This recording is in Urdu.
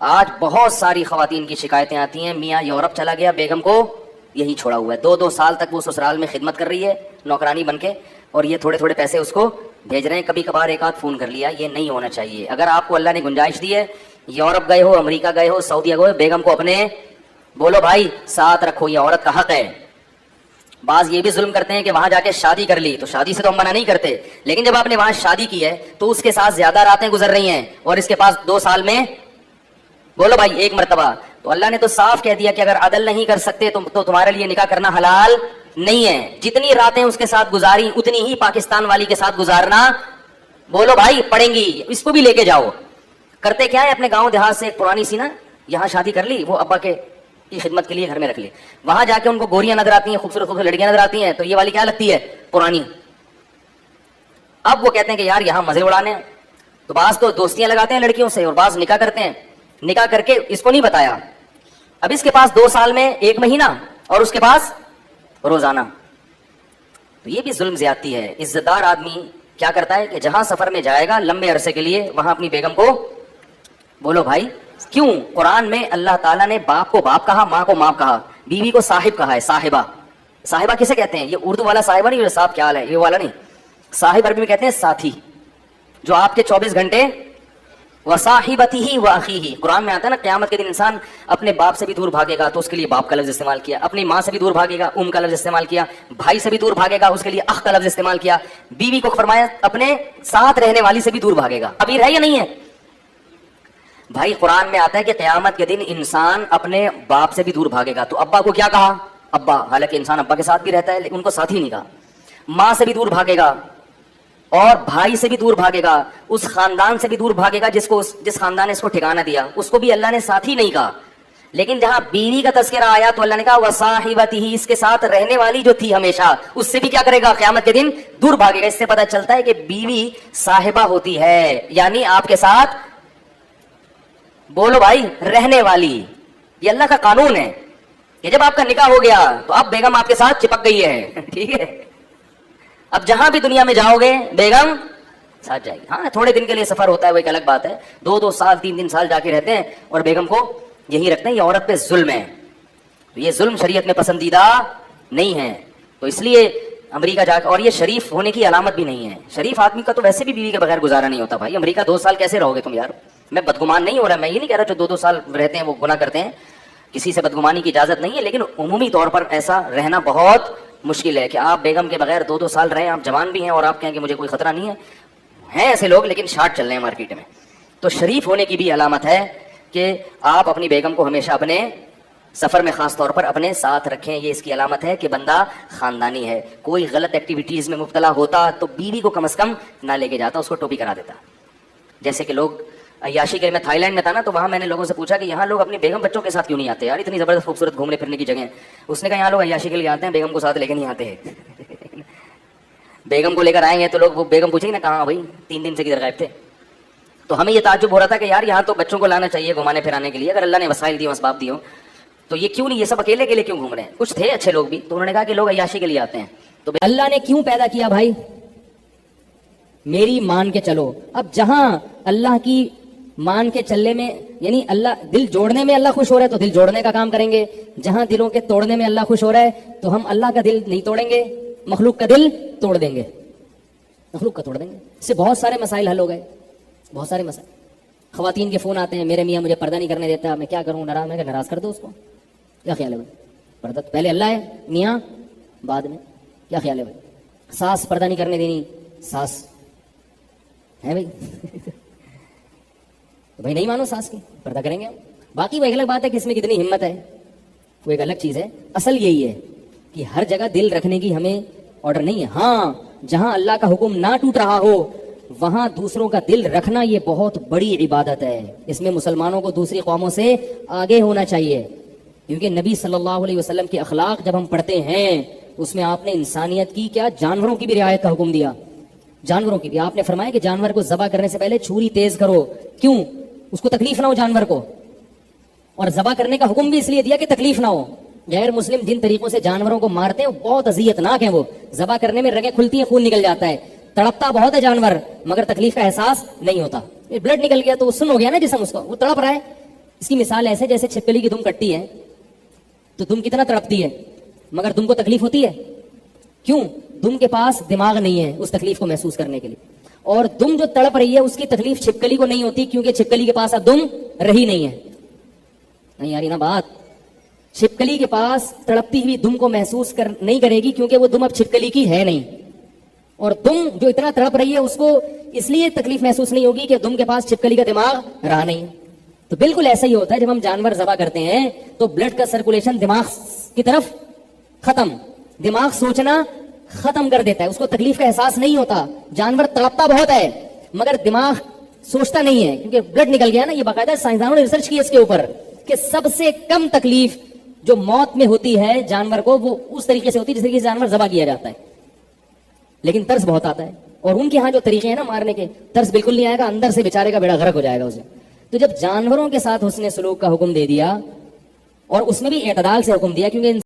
آج بہت ساری خواتین کی شکایتیں آتی ہیں، میاں یورپ چلا گیا، بیگم کو یہی چھوڑا ہوا ہے، 2 سال تک وہ سسرال میں خدمت کر رہی ہے نوکرانی بن کے، اور یہ تھوڑے تھوڑے پیسے اس کو بھیج رہے ہیں، کبھی کبھار ایک آدھ فون کر لیا۔ یہ نہیں ہونا چاہیے۔ اگر آپ کو اللہ نے گنجائش دی ہے، یورپ گئے ہو، امریکہ گئے ہو، سعودیہ گئے ہو، بیگم کو اپنے بولو بھائی ساتھ رکھو، یہ عورت کا حق ہے۔ بعض یہ بھی ظلم کرتے ہیں کہ وہاں جا کے شادی کر لی، تو شادی سے تو ہم منع نہیں کرتے، لیکن جب آپ نے وہاں شادی کی ہے تو اس کے ساتھ زیادہ راتیں گزر رہی ہیں، اور اس کے پاس 2 سال میں بولو بھائی 1 مرتبہ، تو اللہ نے تو صاف کہہ دیا کہ اگر عدل نہیں کر سکتے تو تمہارے لیے نکاح کرنا حلال نہیں ہے۔ جتنی راتیں اس کے ساتھ گزاری اتنی ہی پاکستان والی کے ساتھ گزارنا بولو بھائی پڑیں گی، اس کو بھی لے کے جاؤ۔ کرتے کیا ہے، اپنے گاؤں دیہات سے ایک پرانی سی نا یہاں شادی کر لی، وہ ابا کی خدمت کے لیے گھر میں رکھ لی، وہاں جا کے ان کو گوریاں نظر آتی ہیں، خوبصورت خوبصورت لڑکیاں نظر آتی ہیں، تو یہ والی کیا لگتی ہے، پرانی۔ اب وہ کہتے ہیں کہ یار یہاں مزے اڑانے، تو بعض تو دوستیاں لگاتے ہیں لڑکیوں سے، اور بعض نکاح کرتے ہیں۔ نکاح کر کے اس کو نہیں بتایا، اب اس کے پاس 2 سال میں 1 مہینہ، اور اس کے پاس روزانہ، تو یہ بھی ظلم زیادتی ہے۔ عزت دار آدمی کیا کرتا ہے کہ جہاں سفر میں جائے گا لمبے عرصے کے لیے، وہاں اپنی بیگم کو بولو بھائی، کیوں قرآن میں اللہ تعالیٰ نے باپ کو باپ کہا، ماں کو ماں کہا، بیوی کو صاحب کہا ہے، صاحبہ۔ صاحبہ کسے کہتے ہیں؟ یہ اردو والا صاحبہ نہیں، صاحب کیا حال ہے یہ والا نہیں، صاحب عربی میں کہتے ہیں ساتھی، جو آپ کے 24 گھنٹے وصاحبتہ واخیہ۔ قرآن میں آتا ہے نا قیامت کے دن انسان اپنے باپ سے بھی دور بھاگے گا، تو اس کے لیے باپ کا لفظ استعمال کیا، اپنی ماں سے بھی دور بھاگے گا، کا لفظ استعمال کیا، بھائی سے بھی دور بھاگے گا، اس کے لیے اخ کا لفظ استعمال کیا، بیوی کو فرمایا اپنے ساتھ رہنے والی سے بھی دور بھاگے گا۔ ابھی ہے یا نہیں ہے بھائی؟ قرآن میں آتا ہے کہ قیامت کے دن انسان اپنے باپ سے بھی دور بھاگے گا، تو ابا کو کیا کہا؟ ابا، حالانکہ انسان ابا کے ساتھ بھی رہتا ہے لیکن ان کو ساتھی نہیں کہا۔ ماں سے بھی دور بھاگے گا، اور بھائی سے بھی دور بھاگے گا، اس خاندان سے بھی دور بھاگے گا جس خاندان نے اس کو ٹھکانہ دیا، اس کو بھی اللہ نے ساتھی نہیں کہا۔ لیکن جہاں بیوی کا تذکرہ آیا تو اللہ نے کہا وصاحبتہ، اس کے ساتھ رہنے والی جو تھی ہمیشہ، اس سے بھی کیا کرے گا؟ قیامت کے دن دور بھاگے گا۔ اس سے پتہ چلتا ہے کہ بیوی صاحبہ ہوتی ہے، یعنی آپ کے ساتھ بولو بھائی رہنے والی۔ یہ اللہ کا قانون ہے کہ جب آپ کا نکاح ہو گیا تو اب بیگم آپ کے ساتھ چپک گئی ہے، ٹھیک ہے؟ اب جہاں بھی دنیا میں جاؤ گے بیگم ساتھ جائے گی۔ ہاں تھوڑے دن کے لیے سفر ہوتا ہے، وہ ایک الگ بات ہے، 2 سال 3 سال جا کے رہتے ہیں اور بیگم کو یہی رکھتے ہیں، یہ عورت پہ ظلم ہے، یہ ظلم شریعت میں پسندیدہ نہیں ہے۔ تو اس لیے امریکہ جا کے، اور یہ شریف ہونے کی علامت بھی نہیں ہے، شریف آدمی کا تو ویسے بھی بیوی کے بغیر گزارا نہیں ہوتا بھائی۔ امریکہ 2 سال کیسے رہو گے تم یار؟ میں بدگمان نہیں ہو رہا، میں یہ نہیں کہہ رہا جو 2 سال رہتے ہیں وہ گناہ کرتے ہیں، کسی سے بدگمانی کی اجازت نہیں ہے، لیکن عمومی طور پر ایسا رہنا بہت مشکل ہے کہ آپ بیگم کے بغیر 2 سال رہیں، آپ جوان بھی ہیں اور آپ کہیں کہ مجھے کوئی خطرہ نہیں ہے۔ ہیں ایسے لوگ لیکن شارٹ چل رہے ہیں مارکیٹ میں۔ تو شریف ہونے کی بھی علامت ہے کہ آپ اپنی بیگم کو ہمیشہ اپنے سفر میں خاص طور پر اپنے ساتھ رکھیں، یہ اس کی علامت ہے کہ بندہ خاندانی ہے۔ کوئی غلط ایکٹیویٹیز میں مبتلا ہوتا تو بیوی کو کم از کم نہ لے کے جاتا، اس کو ٹوپی کرا دیتا۔ جیسے کہ لوگ عیاشی کے، میں تھائی لینڈ میں تھا نا، تو وہاں میں نے لوگوں سے پوچھا کہ یہاں لوگ اپنی بیگم بچوں کے ساتھ کیوں نہیں آتے یار، اتنی زبردست خوبصورت گھومنے پھرنے کی جگہ ہے۔ اس نے کہا یہاں لوگ عیاشی کے لیے آتے ہیں، بیگم کو ساتھ لے کے نہیں آتے ہیں۔ بیگم کو لے کر آئیں گے تو لوگ، وہ بیگم پوچھیں گے نا کہاں بھائی 3 دن سے کدھر غائب تھے؟ تو ہمیں یہ تعجب ہو رہا تھا کہ یار یہاں تو بچوں کو لانا چاہیے گھمانے پھرانے کے لیے، اگر اللہ نے وسائل دی اسباب دی ہو تو یہ کیوں نہیں، یہ سب اکیلے کے لیے کیوں گھوم رہے ہیں؟ کچھ تھے اچھے لوگ بھی، تو انہوں نے کہا کہ لوگ عیاشی کے لیے آتے ہیں۔ تو اللہ نے کیوں پیدا کیا بھائی؟ میری مان کے چلو۔ اب جہاں اللہ کی مان کے چلنے میں، یعنی اللہ دل جوڑنے میں اللہ خوش ہو رہا ہے تو دل جوڑنے کا کام کریں گے، جہاں دلوں کے توڑنے میں اللہ خوش ہو رہا ہے تو ہم اللہ کا دل نہیں توڑیں گے، مخلوق کا دل توڑ دیں گے، مخلوق کا توڑ دیں گے۔ اس سے بہت سارے مسائل حل ہو گئے، بہت سارے مسائل۔ خواتین کے فون آتے ہیں، میرے میاں مجھے پردہ نہیں کرنے دیتا، میں کیا کروں، ناراض، میں کہ ناراض کر دو اس کو، کیا خیال ہے بھائی؟ پردہ تو پہلے اللہ ہے، میاں بعد میں، کیا خیال ہے بھائی؟ ساس پردہ نہیں کرنے دینی، ساس ہے بھائی تو بھائی نہیں مانو ساس کی، پردہ کریں گے ہم۔ باقی وہ ایک الگ بات ہے کہ اس میں کتنی ہمت ہے، وہ ایک الگ چیز ہے۔ اصل یہی ہے کہ ہر جگہ دل رکھنے کی ہمیں آرڈر نہیں ہے۔ ہاں جہاں اللہ کا حکم نہ ٹوٹ رہا ہو وہاں دوسروں کا دل رکھنا یہ بہت بڑی عبادت ہے، اس میں مسلمانوں کو دوسری قوموں سے آگے ہونا چاہیے، کیونکہ نبی صلی اللہ علیہ وسلم کے اخلاق جب ہم پڑھتے ہیں اس میں آپ نے انسانیت کی کیا، جانوروں کی بھی رعایت کا حکم دیا۔ جانوروں کی بھی آپ نے فرمایا کہ جانور کو ذبح کرنے سے پہلے چھری تیز کرو، کیوں؟ اس کو تکلیف نہ ہو جانور کو، اور ذبح کرنے کا حکم بھی اس لیے دیا کہ تکلیف نہ ہو۔ غیر مسلم جن طریقوں سے جانوروں کو مارتے ہیں وہ بہت اذیتناک ہیں، وہ ذبح کرنے میں رگیں کھلتی ہیں، خون نکل جاتا ہے، تڑپتا بہت ہے جانور مگر تکلیف کا احساس نہیں ہوتا۔ بلڈ نکل گیا تو سن ہو گیا نا جسم، اس کو وہ تڑپ رہا ہے، اس کی مثال ایسے جیسے چھپکلی کی دم کٹتی ہے تو دم کتنا تڑپتی ہے مگر دم کو تکلیف ہوتی ہے. کیوں؟ دم کے پاس دماغ نہیں ہے اس تکلیف کو محسوس کرنے کے لیے. اور دم جو تڑپ رہی ہے اس کی تکلیف چھپکلی کو نہیں ہوتی کیونکہ چھپکلی کے پاس اب دم رہی نہیں ہے. نہیں یاری نا بات. چھپکلی کے پاس تڑپتی ہوئی دم کو محسوس نہیں کرے گی کیونکہ وہ دم اب چھپکلی کی ہے نہیں. اور دم جو اتنا تڑپ رہی ہے اس کو اس لیے تکلیف محسوس نہیں ہوگی کہ دم کے پاس چھپکلی کا دماغ رہا نہیں. تو بالکل ایسا ہی ہوتا ہے جب ہم جانور ذبح کرتے ہیں تو بلڈ کا سرکولیشن دماغ کی طرف ختم. دماغ سوچنا ختم کر دیتا ہے, اس کو تکلیف کا احساس نہیں ہوتا. جانور تڑپتا بہت ہے مگر دماغ سوچتا نہیں ہے کیونکہ بلڈ نکل گیا نا. یہ باقاعدہ سائنسدانوں نے ریسرچ کی اس کے اوپر کہ سب سے کم تکلیف جو موت میں ہوتی ہے جانور کو وہ اس طریقے سے ہوتی ہے جس طریقے سے جانور ذبح کیا جاتا ہے. لیکن ترس بہت آتا ہے. اور ان کے ہاں جو طریقے ہیں نا مارنے کے, ترس بالکل نہیں آئے گا, اندر سے بیچارے کا بیڑا غرق ہو جائے گا اسے. تو جب جانوروں کے ساتھ حسن سلوک کا حکم دے دیا اور اس میں بھی اعتدال سے حکم دیا کیونکہ